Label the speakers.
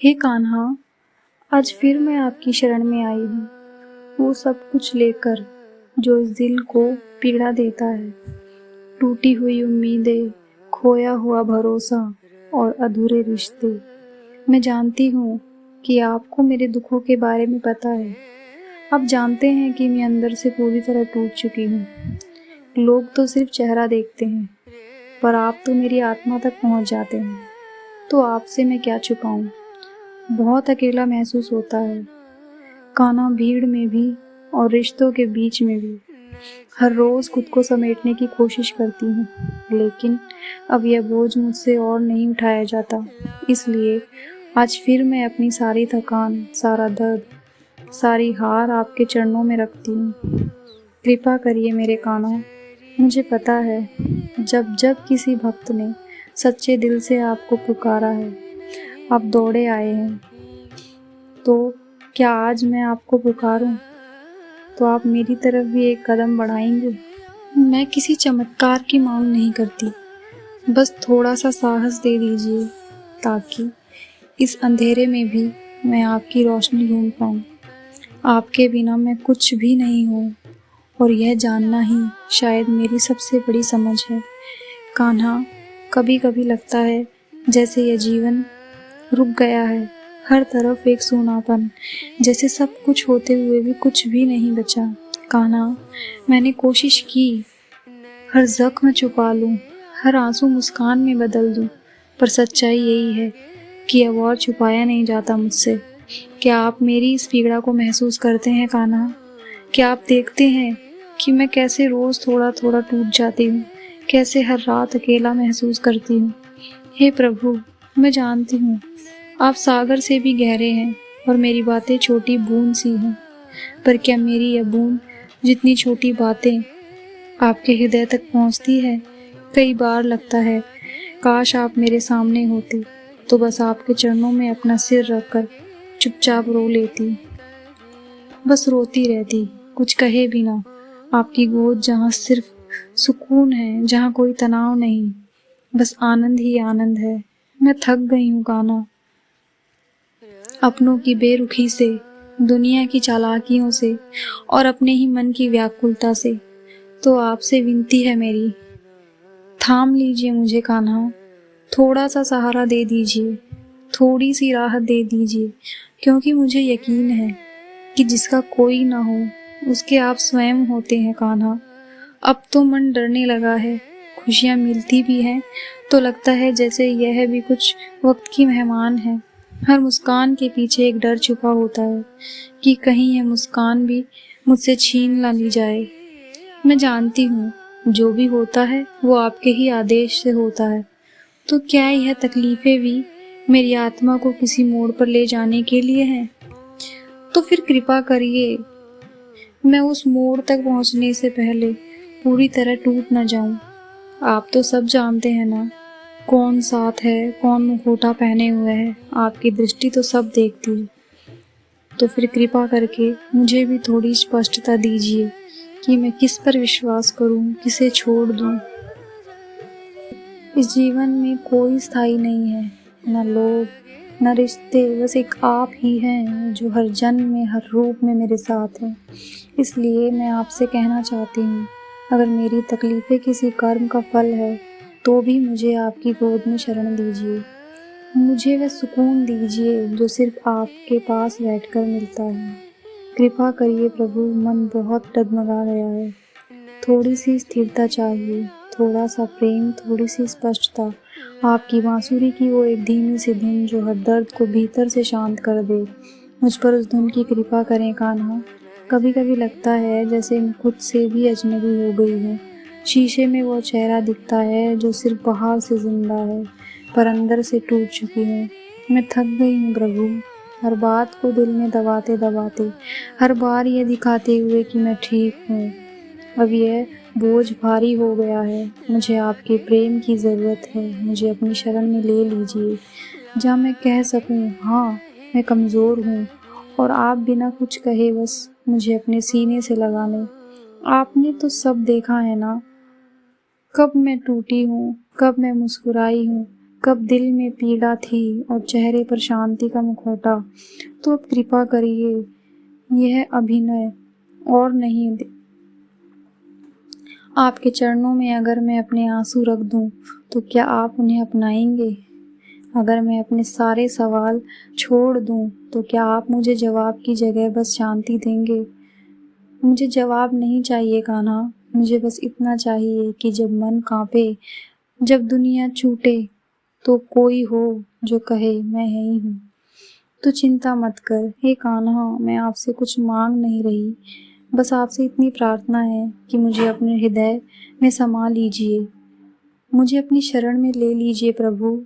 Speaker 1: हे कान्हा, आज फिर मैं आपकी शरण में आई हूँ, वो सब कुछ लेकर जो इस दिल को पीड़ा देता है। टूटी हुई उम्मीदें, खोया हुआ भरोसा और अधूरे रिश्ते। मैं जानती हूँ कि आपको मेरे दुखों के बारे में पता है। आप जानते हैं कि मैं अंदर से पूरी तरह टूट चुकी हूँ। लोग तो सिर्फ चेहरा देखते हैं, पर आप तो मेरी आत्मा तक पहुँच जाते हैं। तो आपसे मैं क्या छुपाऊँ? बहुत अकेला महसूस होता है, कान्हा, भीड़ में भी और रिश्तों के बीच में भी। हर रोज़ खुद को समेटने की कोशिश करती हूँ, लेकिन अब यह बोझ मुझसे और नहीं उठाया जाता। इसलिए आज फिर मैं अपनी सारी थकान, सारा दर्द, सारी हार आपके चरणों में रखती हूँ। कृपा करिए मेरे कान्हा। मुझे पता है, जब जब किसी भक्त ने सच्चे दिल से आपको पुकारा है, आप दौड़े आए हैं। तो क्या आज मैं आपको पुकारूं, तो आप मेरी तरफ भी एक कदम बढ़ाएंगे? मैं किसी चमत्कार की मांग नहीं करती, बस थोड़ा सा साहस दे दीजिए, ताकि इस अंधेरे में भी मैं आपकी रोशनी ढूंढ पाऊँ। आपके बिना मैं कुछ भी नहीं हूँ, और यह जानना ही शायद मेरी सबसे बड़ी समझ है। कान्हा, कभी कभी लगता है जैसे यह जीवन रुक गया है। हर तरफ एक सूनापन, जैसे सब कुछ होते हुए भी कुछ भी नहीं बचा। कान्हा, मैंने कोशिश की, हर जख्म छुपा लूं, हर आंसू मुस्कान में बदल दूं, पर सच्चाई यही है कि अब और छुपाया नहीं जाता मुझसे। क्या आप मेरी इस पीड़ा को महसूस करते हैं कान्हा? क्या आप देखते हैं कि मैं कैसे रोज थोड़ा थोड़ा टूट जाती हूँ, कैसे हर रात अकेला महसूस करती हूँ? हे प्रभु, मैं जानती हूँ आप सागर से भी गहरे हैं और मेरी बातें छोटी बूंद सी हैं, पर क्या मेरी यह बूंद जितनी छोटी बातें आपके हृदय तक पहुँचती है? कई बार लगता है काश आप मेरे सामने होते, तो बस आपके चरणों में अपना सिर रखकर चुपचाप रो लेती, बस रोती रहती, कुछ कहे भी ना। आपकी गोद जहाँ सिर्फ सुकून है, जहाँ कोई तनाव नहीं, बस आनंद ही आनंद है। मैं थक गई हूँ कान्हा, अपनों की बेरुखी से, दुनिया की चालाकियों से और अपने ही मन की व्याकुलता से। तो आपसे विनती है मेरी, थाम लीजिए मुझे कान्हा, थोड़ा सा सहारा दे दीजिए, थोड़ी सी राहत दे दीजिए, क्योंकि मुझे यकीन है कि जिसका कोई ना हो, उसके आप स्वयं होते हैं कान्हा। अब तो मन डरने लगा है, खुशियाँ मिलती भी हैं तो लगता है जैसे यह भी कुछ वक्त की मेहमान है। हर मुस्कान के पीछे एक डर छुपा होता है कि कहीं यह मुस्कान भी मुझसे छीन ना ली जाए। मैं जानती हूँ जो भी होता है वो आपके ही आदेश से होता है, तो क्या यह तकलीफें भी मेरी आत्मा को किसी मोड़ पर ले जाने के लिए हैं? तो फिर कृपा करिए, मैं उस मोड़ तक पहुँचने से पहले पूरी तरह टूट न जाऊं। आप तो सब जानते हैं ना, कौन साथ है, कौन मुखौटा पहने हुए है, आपकी दृष्टि तो सब देखती है। तो फिर कृपा करके मुझे भी थोड़ी स्पष्टता दीजिए कि मैं किस पर विश्वास करूं, किसे छोड़ दूं। इस जीवन में कोई स्थायी नहीं है, न लोग, न रिश्ते, बस एक आप ही हैं जो हर जन्म में, हर रूप में मेरे साथ हैं। इसलिए मैं आपसे कहना चाहती हूँ, अगर मेरी तकलीफ़ें किसी कर्म का फल है, तो भी मुझे आपकी गोद में शरण दीजिए। मुझे वह सुकून दीजिए जो सिर्फ आपके पास बैठकर मिलता है। कृपा करिए प्रभु, मन बहुत डगमगा गया है। थोड़ी सी स्थिरता चाहिए, थोड़ा सा प्रेम, थोड़ी सी स्पष्टता। आपकी बांसुरी की वो एक धीमी सी धुन जो हर दर्द को भीतर से शांत कर दे। मुझ पर उस धुन की कृपा करें कान्हा। कभी कभी लगता है जैसे मैं खुद से भी अजनबी हो गई हूँ। शीशे में वो चेहरा दिखता है जो सिर्फ बाहर से जिंदा है, पर अंदर से टूट चुकी हूँ। मैं थक गई हूँ प्रभु, हर बात को दिल में दबाते दबाते, हर बार ये दिखाते हुए कि मैं ठीक हूँ। अब यह बोझ भारी हो गया है, मुझे आपके प्रेम की ज़रूरत है। मुझे अपनी शरण में ले लीजिए, जहाँ मैं कह सकूँ, हाँ, मैं कमज़ोर हूँ, और आप बिना कुछ कहे बस मुझे अपने सीने से लगा लें। आपने तो सब देखा है ना, कब मैं टूटी हूँ, कब मैं मुस्कुराई हूँ, कब दिल में पीड़ा थी और चेहरे पर शांति का मुखौटा, तो अब कृपा करिए यह अभिनय और नहीं आपके चरणों में अगर मैं अपने आंसू रख दूं तो क्या आप उन्हें अपनाएंगे? अगर मैं अपने सारे सवाल छोड़ दूं तो क्या आप मुझे जवाब की जगह बस शांति देंगे? मुझे जवाब नहीं चाहिए कान्हा, मुझे बस इतना चाहिए कि जब मन कांपे, जब दुनिया छूटे, तो कोई हो जो कहे मैं यही हूँ। तो चिंता मत कर हे कान्हा, मैं आपसे कुछ मांग नहीं रही, बस आपसे इतनी प्रार्थना है कि मुझे अपने हृदय में समा लीजिए, मुझे अपनी शरण में ले लीजिए प्रभु।